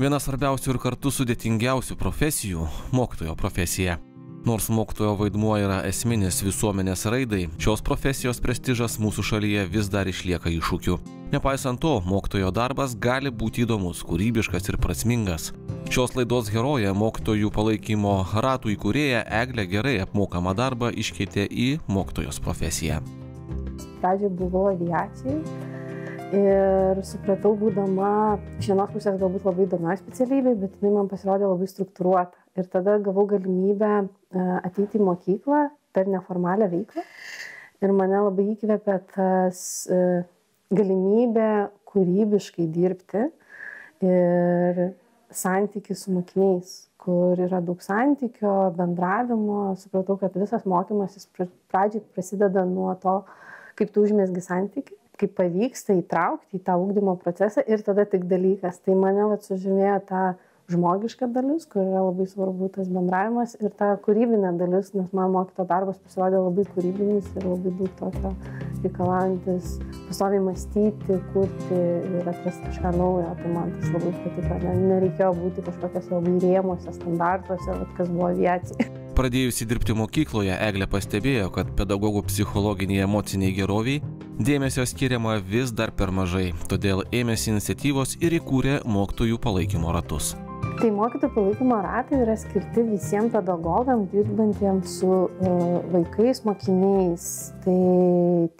Viena svarbiausių ir kartu sudėtingiausių profesijų – mokytojo profesija. Nors mokytojo vaidmuo yra esminis visuomenės raidai, šios profesijos prestižas mūsų šalyje vis dar išlieka iššūkiu. Nepaisant to, mokytojo darbas gali būti įdomus, kūrybiškas ir prasmingas. Šios laidos herojė, mokytojų palaikymo ratų įkūrėja Eglė gerai apmokamą darbą iškeitė į mokytojos profesiją. Pradžiai buvau aviacijai ir supratau, būdama iš vienos pusės galbūt labai įdomioj specialybėj, bet jinai man pasirodė labai struktūruota. Ir tada gavau galimybę ateiti į mokyklą per neformalią veiklą. Ir mane labai įkvėpė tas galimybė kūrybiškai dirbti ir santykis su mokiniais, kur yra daug santykio, bendravimo. Supratau, kad visas mokymasis pradžiai prasideda nuo to, kaip tu užmezgi santykį, kaip pavyksta įtraukti į tą ugdymo procesą ir tada tik dalykas. Tai mane sužymėjo ta žmogiška dalis, kur yra labai svarbu tas bendravimas ir ta kūrybinė dalis, nes man mokytojo darbas pasirodė labai kūrybinis ir labai daug tokio reikalaujantis pastoviai mąstyti, kurti ir atrasti kažką naujo. Tai man tas labai patiko. Nereikėjo būti kažkokiose labai rėmuose, standartuose, kas buvo aviacija. Pradėjusi dirbti mokykloje, Eglė pastebėjo, kad pedagogų psichologiniai emociniai geroviai dėmesio skiriama vis dar per mažai, todėl ėmėsi iniciatyvos ir įkūrė mokytojų palaikymo ratus. Tai mokytojų palaikymo ratai yra skirti visiems pedagogams dirbantiems su vaikais, mokiniais. Tai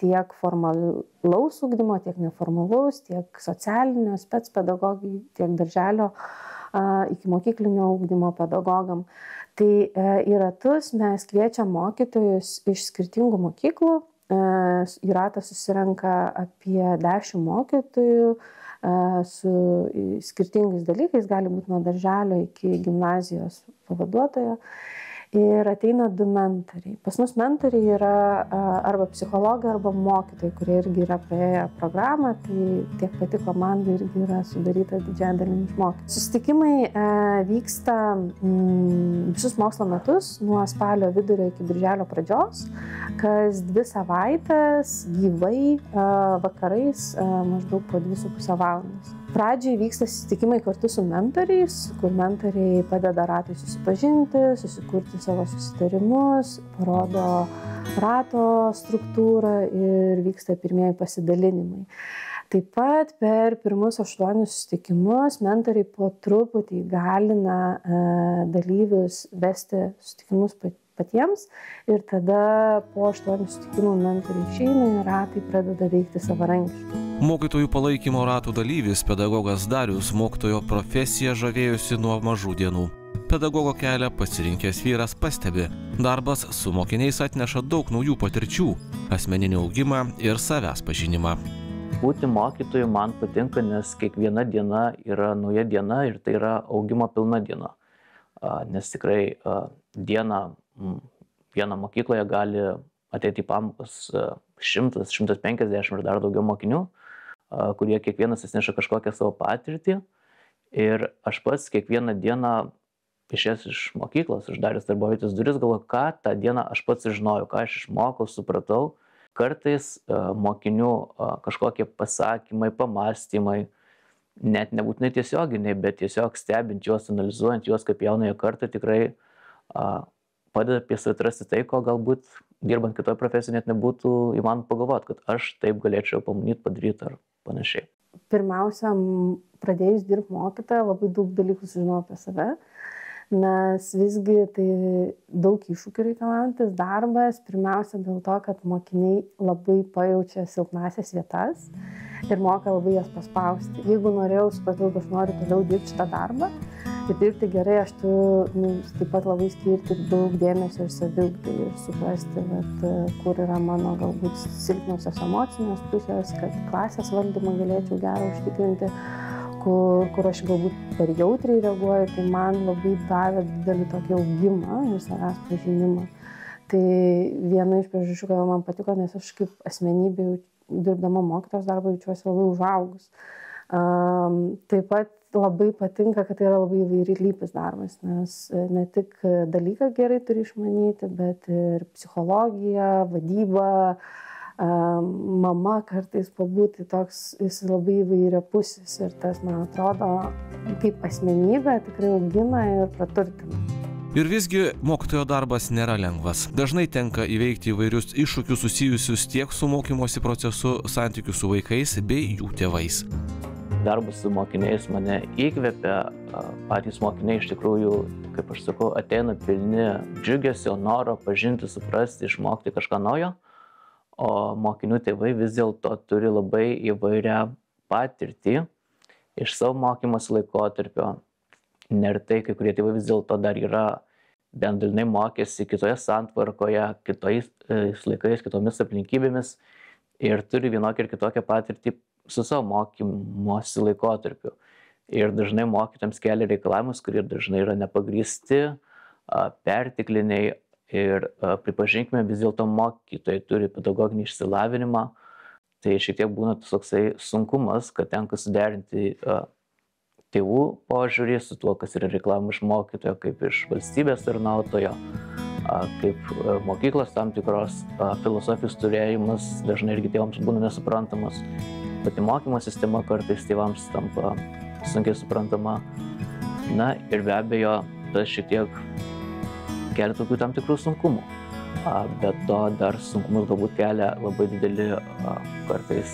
tiek formalaus ugdymo, tiek neformalaus, tiek socialinio, spec pedagogai, tiek darželio iki mokyklinio ugdymo pedagogam. Tai į ratus mes kviečiam mokytojus iš skirtingų mokyklų. Į ratą susirenka apie 10 mokytojų su skirtingais dalykais, gali būti nuo darželio iki gimnazijos pavaduotojo. Ir ateina 2 mentoriai. Pas mus mentoriai yra arba psichologai, arba mokytojai, kurie irgi yra praėję programą, tai tiek pati komanda irgi yra sudaryta didžiąją dalimi iš mokytojų. Susitikimai vyksta visus mokslo metus, nuo spalio vidurio iki birželio pradžios, kas 2 savaitės gyvai vakarais maždaug po 2,5 valandos. Pradžiai vyksta susitikimai kartu su mentoriais, kur mentoriai padeda ratui susipažinti, susikurti savo susitarimus, parodo rato struktūrą ir vyksta pirmieji pasidalinimai. Taip pat per pirmus 8 susitikimus mentoriai po truputį įgalina dalyvius vesti susitikimus patiems ir tada po 8 susitikimų mentoriai išeina ir ratai pradeda veikti savarankiškai. Mokytojų palaikymo ratų dalyvis pedagogas Darius mokytojo profesiją žavėjusi nuo mažų dienų. Pedagogo kelią pasirinkęs vyras pastebi, darbas su mokiniais atneša daug naujų patirčių, asmeninį augimą ir savęs pažinimą. Būti mokytoju man patinka, nes kiekviena diena yra nauja diena ir tai yra augimo pilna diena. Nes tikrai vieną mokykloje gali ateiti į pamokas 100, 150 ir dar daugiau mokinių, kurie kiekvienas atneša kažkokią savo patirtį. Ir aš pats kiekvieną dieną išėjęs iš mokyklos, uždaręs darbovietės duris, galvoju, ką tą dieną aš pats žinojau, ką aš išmokau, supratau. Kartais mokinių kažkokie pasakymai, pamąstymai, net nebūtinai tiesioginiai, bet tiesiog stebint juos, analizuojant juos kaip jaunąją kartą, tikrai padeda apie save atrasti tai, ko galbūt dirbant kitoje profesijoje net nebūtų įmanoma pagalvoti, kad aš taip galėčiau pamanyti, padaryti ar panašiai. Pirmiausia, pradėjus dirbti mokytoją, labai daug dalykų sužinojau apie save, nes visgi tai daug iššūkių reikalaujantis darbas. Pirmiausia dėl to, kad mokiniai labai pajaučia silpnasias vietas ir moka labai jas paspausti. Jeigu norėjau, supratau, kad aš noriu toliau dirbti šitą darbą ir dirbti gerai, aš turiu taip pat labai skirti daug dėmesio ir saviugdai ir suprasti, kur yra mano galbūt silpnosios emocinės pusės, kad klasės valdymą galėčiau gerą užtikrinti, kur aš galbūt per jautriai reaguoju, tai man labai davė didelį tokį augimą ir savęs pažinimą. Tai viena iš priežasčių, kodėl man patiko, nes aš kaip asmenybė dirbdama mokytojos darbą jaučiuosi labai užaugus. Taip pat labai patinka, kad tai yra labai įvairialypis darbas, nes ne tik dalyką gerai turi išmanyti, bet ir psichologiją, vadybą, mama kartais pabūti toks, jis labai įvairiapusis ir tas, man atrodo, kaip asmenybė tikrai augina ir praturtina. Ir visgi mokytojo darbas nėra lengvas. Dažnai tenka įveikti įvairius iššūkius susijusius tiek su mokymosi procesu, santykiu su vaikais bei jų tėvais. Darbas su mokiniais mane įkvepia, patys mokiniai iš tikrųjų, kaip aš sakau, ateina pilni džiugesio, noro pažinti, suprasti, išmokti kažką naujo, o mokinių tėvai vis dėlto turi labai įvairią patirtį iš savo mokymosi laikotarpio. Neretai kai kurie tėvai vis dėlto dar yra bent dalinai mokėsi kitoje santvarkoje, kitais laikais, kitomis aplinkybėmis ir turi vienokią ir kitokią patirtį su savo mokymosi laikotarpiu. Ir dažnai mokytojams kelia reikalavimus, kurie dažnai yra nepagrįsti, pertekliniai ir pripažinkime, vis dėlto mokytojai turi pedagoginį išsilavinimą. Tai šiek tiek būna toksai sunkumas, kad tenka suderinti tėvų požiūrį su tuo, kas yra reikalavimo iš mokytojo, kaip iš valstybės tarnautojo, kaip mokyklos tam tikros filosofijos turėjimas dažnai irgi tėvams būna nesuprantamas. Pati mokymo sistema kartais tėvams tampa sunkiai suprantama. Na ir be abejo, tas šiek tiek kelia tokių tam tikrų sunkumų. Bet to dar sunkumus galbūt kelia labai dideli kartais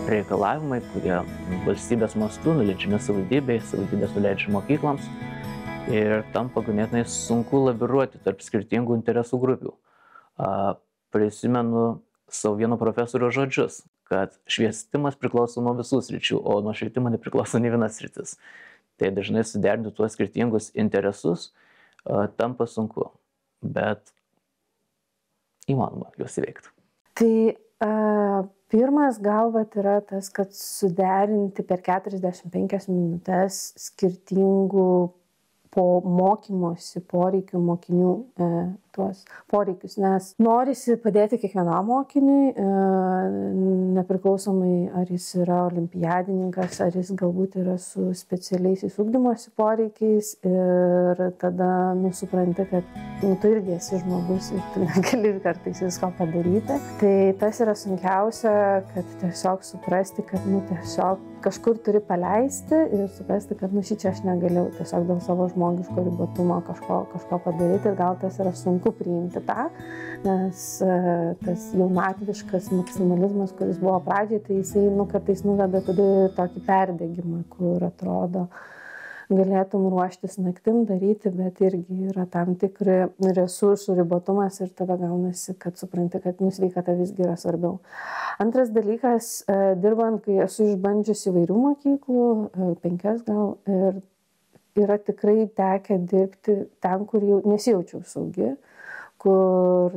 reikalavimai, kurie valstybės mastu nuleidžiami savivaldybei, savivaldybės nuleidžia mokykloms ir tampa ganėtinai sunku laviruoti tarp skirtingų interesų grupių. Prisimenu savo vieno profesorio žodžius, kad šviestimas priklauso nuo visų sričių, o nuo švietimo nepriklauso nė viena sritis. Tai dažnai suderinti tuos skirtingus interesus tampa sunku, bet įmanoma juos įveikti. Tai pirmas galvat yra tas, kad suderinti per 45 minutes skirtingų po mokymosi poreikių mokinių tuos poreikius, nes norisi padėti kiekvienam mokiniui, nepriklausomai ar jis yra olimpiadininkas, ar jis galbūt yra su specialiaisiais ugdymosi poreikiais ir tada supranti, kad tu irgi esi žmogus ir tu negali kartais visko padaryti. Tai tas yra sunkiausia, kad tiesiog suprasti, kad tiesiog kažkur turi paleisti ir suprasti, kad šičia aš negalėjau tiesiog dėl savo žmogiško ribotumo kažko padaryti ir gal tas yra sunku priimti tą, nes tas jaunatviškas maksimalizmas, kuris buvo pradžiai, tai jisai kartais nuveda tada tokį perdegimą, kur atrodo galėtum ruoštis naktim daryti, bet irgi yra tam tikri resursų ribotumas ir tada gaunasi, kad supranti, kad sveikata visgi yra svarbiau. Antras dalykas, dirbant, kai esu išbandžiusi įvairių mokyklų, 5 gal, ir yra tikrai tekę dirbti ten, kur jau nesijaučiau saugi, kur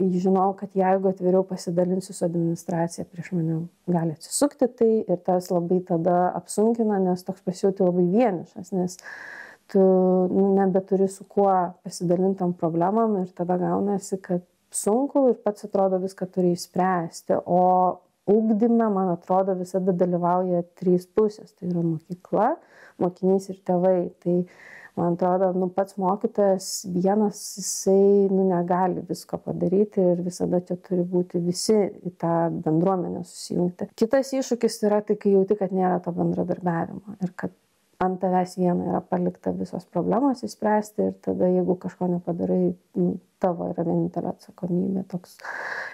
žinau, kad jeigu atviriau pasidalinsiu su administracija, prieš mane gali atsisukti tai ir tas labai tada apsunkina, nes toks pasijauti labai vienišas, nes tu nebeturi su kuo pasidalintam problemam ir tada gaunasi, kad sunku ir pats atrodo viską turi išspręsti, o ugdyme, man atrodo, visada dalyvauja 3 pusės, tai yra mokykla, mokinys ir tėvai. Tai man atrodo, pats mokytojas vienas, jisai negali visko padaryti ir visada čia turi būti visi į tą bendruomenę susijungti. Kitas iššūkis yra tai, kai jauti, kad nėra to bendradarbiavimo ir kad ant tavęs viena yra palikta visos problemos įspręsti ir tada, jeigu kažko nepadarai, tavo yra vienintelė atsakomybė toks.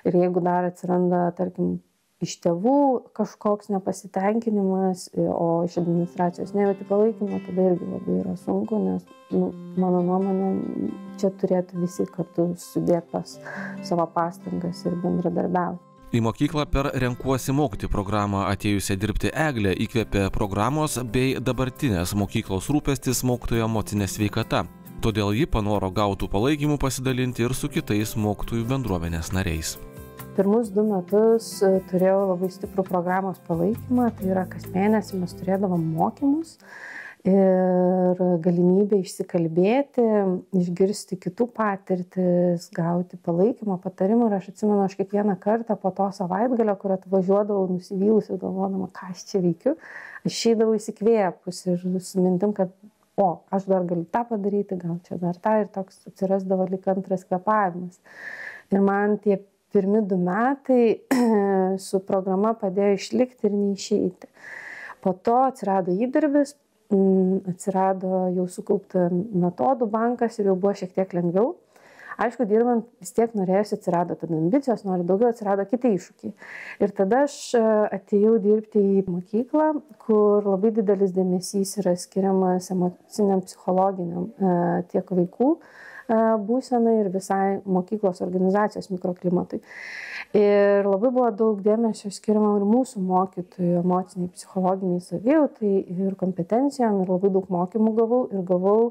Ir jeigu dar atsiranda, tarkim, iš tėvų kažkoks nepasitenkinimas, o iš administracijos nejauti palaikymo, tada irgi labai yra sunku, nes, mano nuomonė, čia turėtų visi kartu sudėtos savo pastangas ir bendradarbiauti. Į mokyklą per Renkuosi mokyti programą atėjusią dirbti Eglę įkvėpė programos bei dabartinės mokyklos rūpestis mokytojo emocinė sveikata. Todėl ji panoro gautų palaikymų pasidalinti ir su kitais mokytojų bendruomenės nariais. Pirmus 2 metus turėjau labai stiprų programos palaikymą, tai yra kas mėnesį mes turėdavom mokymus ir galimybę išsikalbėti, išgirsti kitų patirtis, gauti palaikymo, patarimų. Ir aš atsimenu, aš kiekvieną kartą po to savaitgalio, kur atvažiuodavau nusivylusi, galvodama, ką aš čia veikiu, aš išeidavau įsikvėpus ir su mintim, kad aš dar galiu tą padaryti, gal čia dar tą, ir toks atsirasdavo lyg antras kvėpavimas. Ir man tie pirmi 2 metai su programa padėjo išlikti ir neišeiti. Po to atsirado įdirbis, atsirado jau sukaupta metodų bankas ir jau buvo šiek tiek lengviau. Aišku, dirbant vis tiek norėjusi, atsirado tada ambicijos, nori daugiau, atsirado kiti iššūkiai. Ir tada aš atėjau dirbti į mokyklą, kur labai didelis dėmesys yra skiriamas emociniam, psichologiniam tiek vaikų būsenai ir visai mokyklos organizacijos mikroklimatui. Ir labai buvo daug dėmesio skiriama ir mūsų mokytojų emociniai, psichologiniai savijautai ir kompetencijom ir labai daug mokymų gavau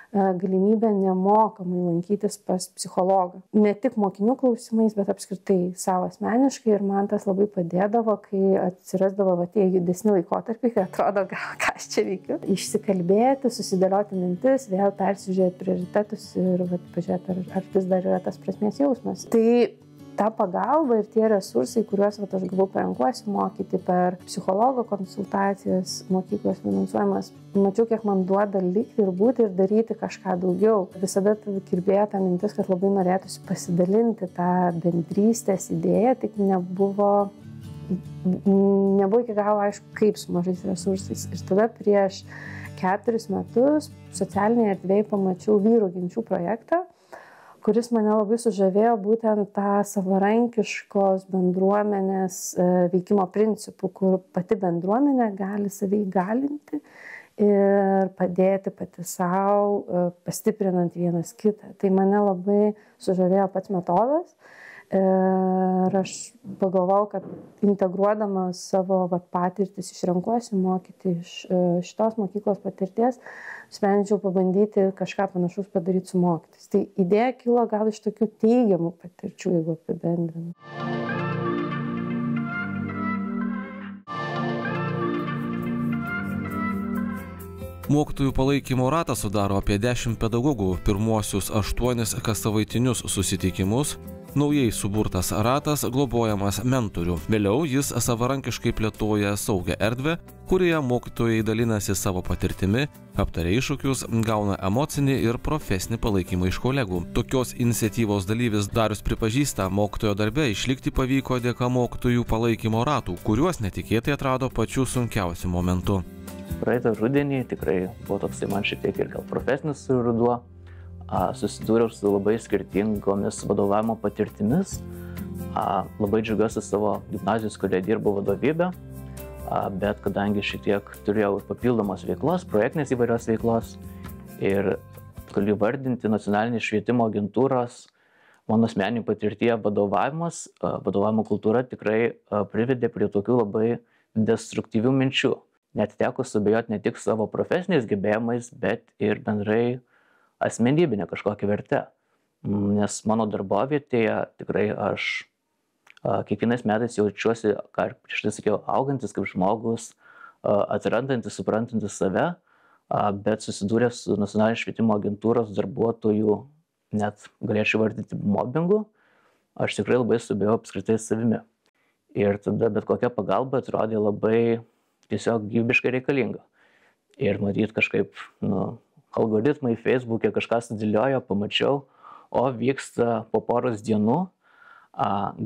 galimybę nemokamai lankytis pas psichologą. Ne tik mokinių klausimais, bet apskritai savo asmeniškai ir man tas labai padėdavo, kai atsirasdavo tie judesni laikotarpiai, kai atrodo, ką aš čia veikiu. Išsikalbėti, susidėlioti mintis, vėl persižiūrėti prioritetus ir pažiūrėti, ar vis dar yra tas prasmės jausmas. Tai ta pagalba ir tie resursai, kuriuos aš gavau parenkuosi mokyti per psichologo konsultacijas mokyklos finansuojamas, mačiau, kiek man duoda likti ir būti ir daryti kažką daugiau. Visada kirbėjo ta mintis, kad labai norėtųsi pasidalinti tą bendrystės idėją, tik nebuvo iki galo aišku, kaip su mažais resursais. Ir tada prieš 4 metus socialinėje erdvėje pamačiau vyrų ginčių projektą, kuris mane labai sužavėjo būtent tą savarankiškos bendruomenės veikimo principų, kur pati bendruomenė gali save įgalinti ir padėti pati savo, pastiprinant vienas kitą. Tai mane labai sužavėjo pats metodas ir aš pagalvojau, kad integruodama savo patirtis išrenkuosi mokyti iš šitos mokyklos patirties, sprendžiau pabandyti kažką panašaus padaryti su mokytis. Tai idėja kilo gal iš tokių teigiamų patirčių, jeigu apibendrinu. Mokytojų palaikymo ratą sudaro apie 10 pedagogų, pirmuosius 8 kassavaitinius susitikimus, naujai suburtas ratas globojamas mentorių. Vėliau jis savarankiškai plėtoja saugią erdvę, kurioje mokytojai dalinasi savo patirtimi, aptaria iššūkius, gauna emocinį ir profesinį palaikymą iš kolegų. Tokios iniciatyvos dalyvis Darius pripažįsta, mokytojo darbe išlikti pavyko dėka mokytojų palaikymo ratų, kuriuos netikėtai atrado pačiu sunkiausiu momentu. Praeitą rudenį tikrai buvo toksai man šiek tiek ir gal profesinis ruduo. Susidūriau su labai skirtingomis vadovavimo patirtimis. Labai džiaugiuosi savo gimnazijos, kurioje dirbu vadovybę, bet kadangi šiek tiek turėjau papildomos veiklos, projektinės įvairios veiklos ir galiu vardinti nacionalinės švietimo agentūros, mano asmeninė patirtyje vadovavimo kultūra tikrai privedė prie tokių labai destruktyvių minčių. Net teko subejoti ne tik savo profesiniais gebėjimais, bet ir bendrai asmenybinė kažkokia vertė. Nes mano darbovietėje tikrai aš kiekvienais metais jaučiuosi, ką prieš tai sakiau, augantis kaip žmogus, atsirandantis, suprantantis save, bet susidūręs su nacionalinės švietimo agentūros darbuotojų, net galėčiau vardyti mobbingu, aš tikrai labai subėjau apskritai savimi. Ir tada bet kokia pagalba atrodė labai tiesiog gyvybiškai reikalinga. Ir matyt kažkaip, algoritmai Facebook'e kažką sudėliojo, pamačiau, vyksta po poros dienų,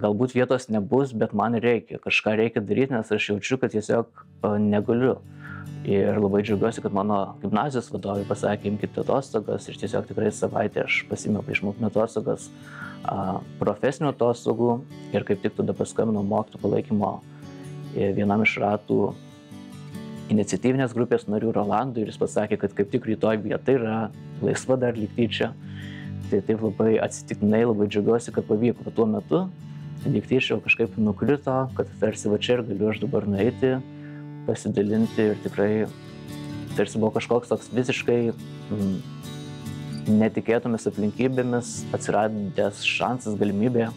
galbūt vietos nebus, bet man kažką reikia daryti, nes aš jaučiu, kad tiesiog negaliu. Ir labai džiaugiuosi, kad mano gimnazijos vadovai pasakė, imkite atostogas ir tiesiog tikrai savaitę aš pasiėmiau priešmokyklinio atostogas, profesinių atostogų ir kaip tik tada paskambinau mokytojų palaikymo vienam iš ratų iniciatyvinės grupės narių Rolandui ir jis pasakė, kad kaip tik rytoj vieta yra laisva dar likti čia. Tai taip labai atsitiktinai, labai džiaugiuosi, kad pavyko. Tuo metu likti čia kažkaip nukrito, kad tarsi va čia ir galiu aš dabar nueiti, pasidalinti ir tikrai tarsi buvo kažkoks toks visiškai netikėtomis aplinkybėmis atsiradęs šansas, galimybė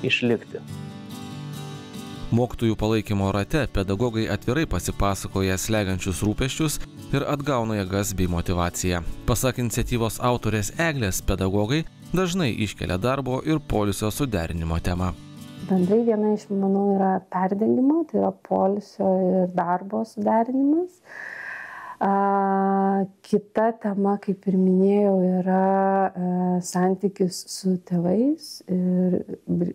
išlikti. Mokytojų palaikymo rate pedagogai atvirai pasipasakoja slegiančius rūpesčius ir atgauna jėgas bei motyvaciją. Pasak iniciatyvos autorės Eglės, pedagogai dažnai iškelia darbo ir poilsio suderinimo temą. Bendrai viena iš, manau, yra perdengimo, tai yra poilsio ir darbo suderinimas. Kita tema, kaip ir minėjau, yra santykis su tėvais ir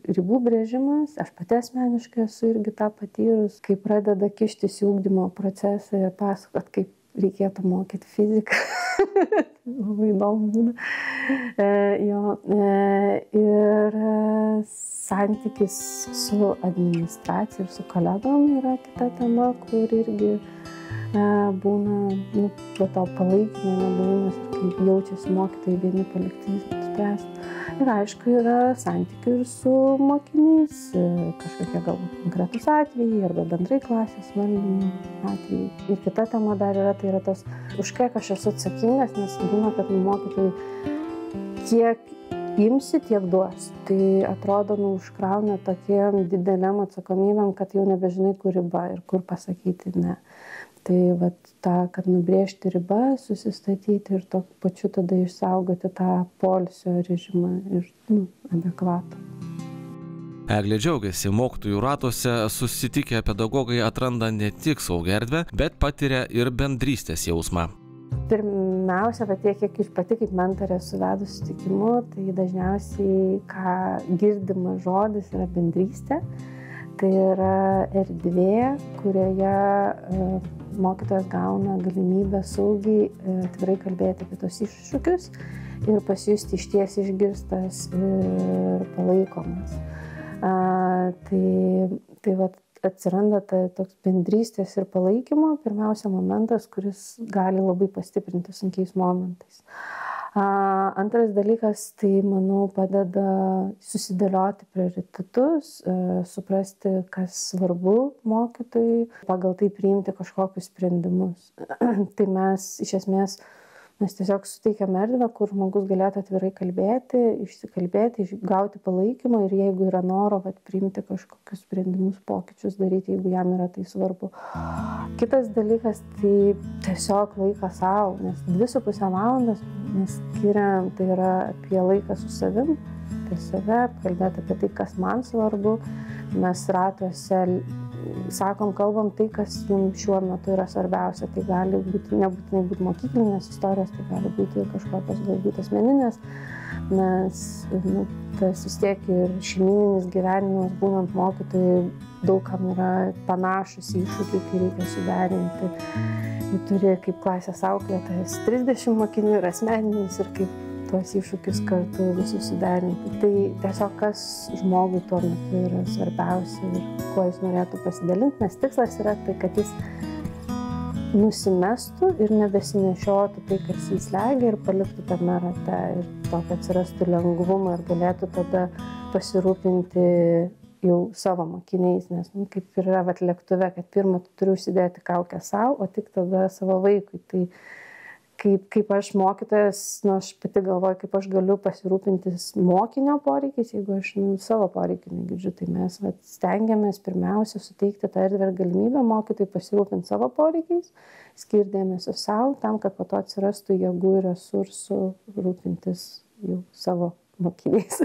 ribų brėžimas. Aš pati asmeniškai esu irgi tą patyrus, kai pradeda kištis į ugdymo procesą ir pasakot, kaip reikėtų mokyti fiziką. Labai įdomu būna. Ir santykis su administracija ir su kolegom yra kita tema, kur irgi būna to palaikymo nebuvimas ir kaip jaučiasi mokytojai vieni palikti spręsti. Ir aišku, yra santykių ir su mokiniais, kažkokie galbūt konkretus atvejai arba bendrai klasės valdymo atvejai. Ir kita tema dar yra, tai yra tas, už kiek aš esu atsakingas, nes būna, kad mokytojai kiek imsi, tiek duos. Tai atrodo, užkrauna tokiem dideliam atsakomybėm, kad jau nebežinai, kur riba ir kur pasakyti ne. Tai vat kad nubrėžti ribą, susistatyti ir to pačiu tada išsaugoti tą poilsio režimą ir adekvatų. Eglė džiaugiasi, mokytojų ratuose susitikę pedagogai atranda ne tik saugią erdvę, bet patiria ir bendrystės jausmą. Pirmiausia, tiek, kiek iš pati kaip mentorė suvedus susitikimu, tai dažniausiai, ką girdimas žodis, yra bendrystė. Tai yra erdvė, kurioje mokytojas gauna galimybę saugiai atvirai kalbėti apie tos iššūkius ir pasijusti išties išgirstas ir palaikomas. Tai atsiranda toks bendrystės ir palaikymo, pirmiausia momentas, kuris gali labai pastiprinti sunkiais momentais. Antras dalykas, tai, manau, padeda susidėlioti prioritetus, suprasti, kas svarbu mokytojui, pagal tai priimti kažkokius sprendimus. Tai mes, iš esmės, tiesiog suteikiam erdvę, kur žmogus galėtų atvirai kalbėti, išsikalbėti, gauti palaikymą ir jeigu yra noro, priimti kažkokius sprendimus, pokyčius daryti, jeigu jam yra tai svarbu. Kitas dalykas, tai tiesiog laikas savo, nes 2,5 valandos mes skiriam, tai yra apie laiką su savim, apie save, kalbėti apie tai, kas man svarbu. Mes ratuose kalbam tai, kas jums šiuo metu yra svarbiausia. Tai gali būti, nebūtinai būti mokyklinės istorijos, tai gali būti ir kažkokios galbūt asmeninės, nes tas vis tiek ir šeimininis gyvenimas, būnant mokytojai, daugam yra panašus iššūkiai, kai reikia suderinti. Turi kaip klasės auklėtojas 30 mokinių ir asmeninis ir kaip tuos iššūkius kartu visus suderinti. Tai tiesiog kas žmogui tuo metu yra svarbiausia ir kuo jis norėtų pasidalinti, nes tikslas yra tai, kad jis nusimestų ir nebesinešiotų tai, kas jis slegia ir paliktų tame rate ir tokio atsirastų lengvumą ir galėtų tada pasirūpinti jau savo mokiniais, nes kaip yra lėktuve, kad pirmą tu turi užsidėti kaukę savo, o tik tada savo vaikui. Tai kaip aš mokytojas, aš pati galvoju, kaip aš galiu pasirūpintis mokinio poreikiais, jeigu aš savo poreikių negirdžiu. Tai mes stengiamės pirmiausia suteikti tą erdvę ir galimybę mokytojui pasirūpinti savo poreikiais, skirti dėmesio savo, tam, kad po to atsirastų jėgų ir resursų rūpintis jau savo mokiniais.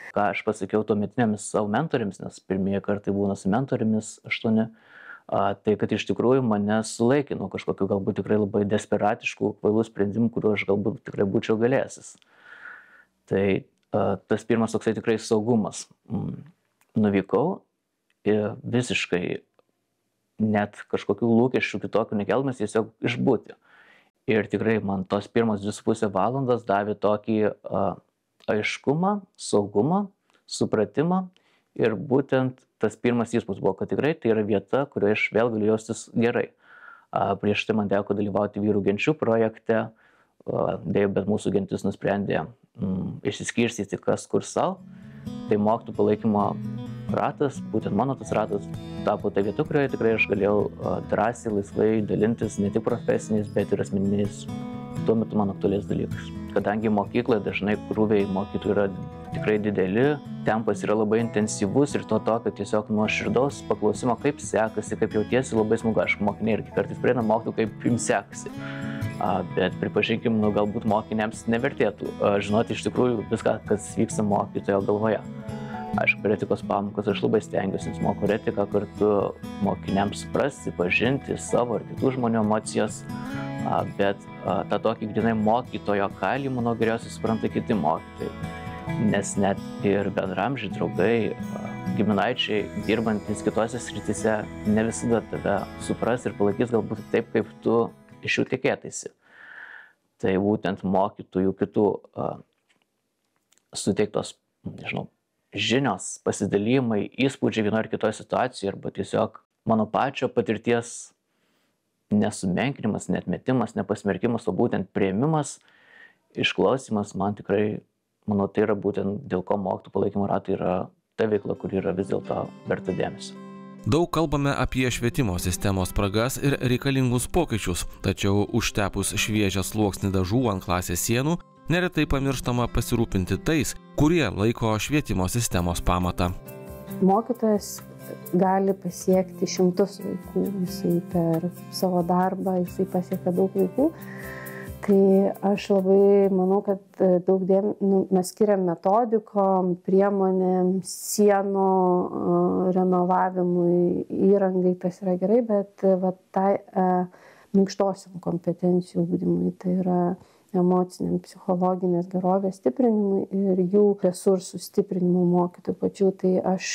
Ką aš pasakiau tuometinėmis savo mentoriams, nes pirmieji kartai būna su mentorimis 8, tai kad iš tikrųjų mane sulaikė nuo kažkokių galbūt tikrai labai desperatiškų, kvailų sprendimų, kuriuo aš galbūt tikrai būčiau galėjęs. Tai tas pirmas toksai tikrai saugumas. Nuvykau ir visiškai net kažkokių lūkesčių kitokių nekeldamas, tiesiog išbūti. Ir tikrai man tos pirmos 2,5 valandos davė tokį aiškumą, saugumą, supratimą ir būtent tas pirmas įspūdis buvo, kad tikrai tai yra vieta, kurioje aš vėl galiu jaustis gerai. Prieš tai man teko dalyvauti vyrų genčių projekte, dėja, bet mūsų gentis nusprendė išsiskirstyti kas kur savo. Tai mokytojų palaikymo ratas, būtent mano tas ratas, tapo ta vieta, kurioje tikrai aš galėjau drąsiai, laisvai dalintis ne tik profesiniais, bet ir asmeniniais tuo metu man aktualiais dalykais. Kadangi mokykloje dažnai krūviai mokytojų yra tikrai dideli, tempas yra labai intensyvus ir to, kad tiesiog nuo širdaus paklausimo, kaip sekasi, kaip jautiesi, labai smagu. Aš mokiniai irgi kartais prieina mokytojų, kaip jums sekasi. Bet pripažinkim, galbūt mokiniams nevertėtų žinoti iš tikrųjų viską, kas vyksta mokytojo galvoje. Aišku, per etikos pamokas aš labai stengiuosi, nes mokau etiką kartu mokiniams suprasti, pažinti savo ir kitų žmonių emocijas, bet tą tokį grinai mokytojo kalį, manau, geriausiai supranta kiti mokytojai. Nes net ir bendramžiai, draugai, giminaičiai, dirbantis kitose srityse, ne visada tave supras ir palaikys galbūt taip, kaip tu iš jų tikėtaisi. Tai būtent mokytojų kitų suteiktos, žinios, pasidalymai, įspūdžiai vienoje ar kitoje situacijoje arba tiesiog mano pačio patirties nesumenkinimas, neatmetimas, nepasmerkimas, o būtent priėmimas, išklausimas, man tikrai, manau, tai yra būtent dėl ko mokytojų palaikymo ratai yra ta veikla, kuri yra vis dėlto verta dėmesio. Daug kalbame apie švietimo sistemos spragas ir reikalingus pokyčius, tačiau užtepus šviežią sluoksnį dažų ant klasės sienų, neretai pamirštama pasirūpinti tais, kurie laiko švietimo sistemos pamatą. Mokytojas gali pasiekti 100 vaikų, jisai per savo darbą, jisai pasiekia daug vaikų. Tai aš labai manau, kad daug mes skiriam metodikom, priemonėm, sienų renovavimui, įrangai, tas yra gerai, bet tai minkštosiam kompetencijų ugdymui, tai yra emociniam, psichologinės gerovės stiprinimui ir jų resursų stiprinimui mokytojų pačių. Tai aš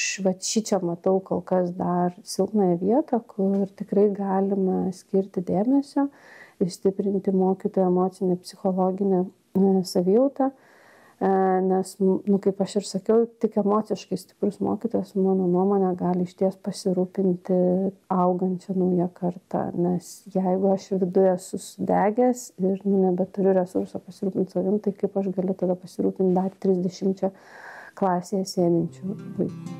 šičia matau kol kas dar silpnąją vietą, kur tikrai galime skirti dėmesio ir stiprinti mokytojų emocinę, psichologinę savijautą. Nes, kaip aš ir sakiau, tik emociškai stiprus mokytojas, mano nuomonė, gali išties pasirūpinti augančią naują kartą. Nes jeigu aš viduje esu sudegęs ir nebeturiu resurso pasirūpinti savim, tai kaip aš galiu tada pasirūpinti dar 30 klasėje sėdinčių vaikų.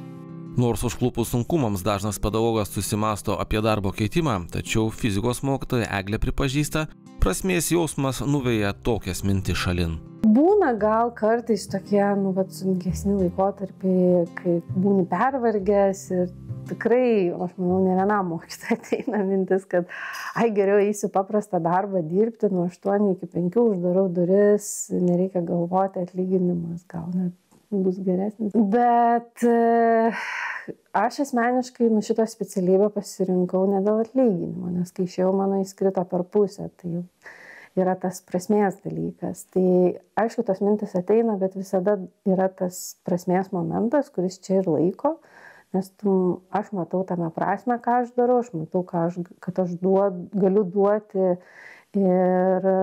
Nors užklupus sunkumams dažnas pedagogas susimąsto apie darbo keitimą, tačiau fizikos mokytoja Eglė pripažįsta, prasmės jausmas nuveja tokias mintis šalin. Būna gal kartais tokie, sunkesni laikotarpiai, kai būni pervargęs ir tikrai, aš manau, ne vienam mokytojui ateina mintis, kad geriau eisiu paprastą darbą dirbti, nuo 8 iki 5 uždarau duris, nereikia galvoti, atlyginimas gal net bus geresnis. Bet aš asmeniškai šitą specialybę pasirinkau ne dėl atlyginimo, nes kai išėjau, mano įskrito per pusę, tai yra tas prasmės dalykas. Tai aišku, tos mintis ateina, bet visada yra tas prasmės momentas, kuris čia ir laiko, nes aš matau tame prasmę, ką aš darau, aš matau, kad aš galiu duoti ir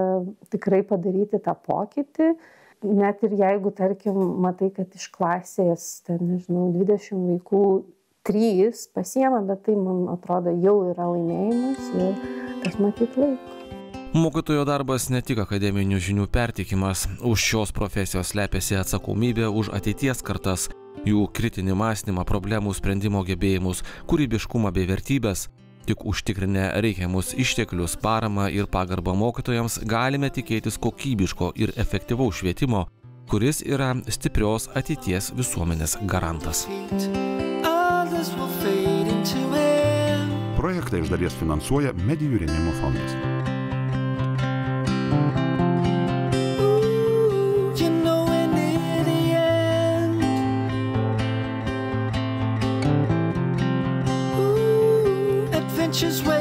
tikrai padaryti tą pokytį. Net ir jeigu, tarkim, matai, kad iš klasės, 20 vaikų 3 pasiema, bet tai, man atrodo, jau yra laimėjimas ir tas matyt laiko. Mokytojo darbas ne tik akademinių žinių perteikimas, už šios profesijos slepiasi atsakomybė už ateities kartas, jų kritinį mąstymą, problemų sprendimo gebėjimus, kūrybiškumą bei vertybės. Tik užtikrinę reikiamus išteklius, paramą ir pagarbą mokytojams galime tikėtis kokybiško ir efektyvaus švietimo, kuris yra stiprios ateities visuomenės garantas. Projektą iš dalies finansuoja Medijų rėmimo fondas. Just wait.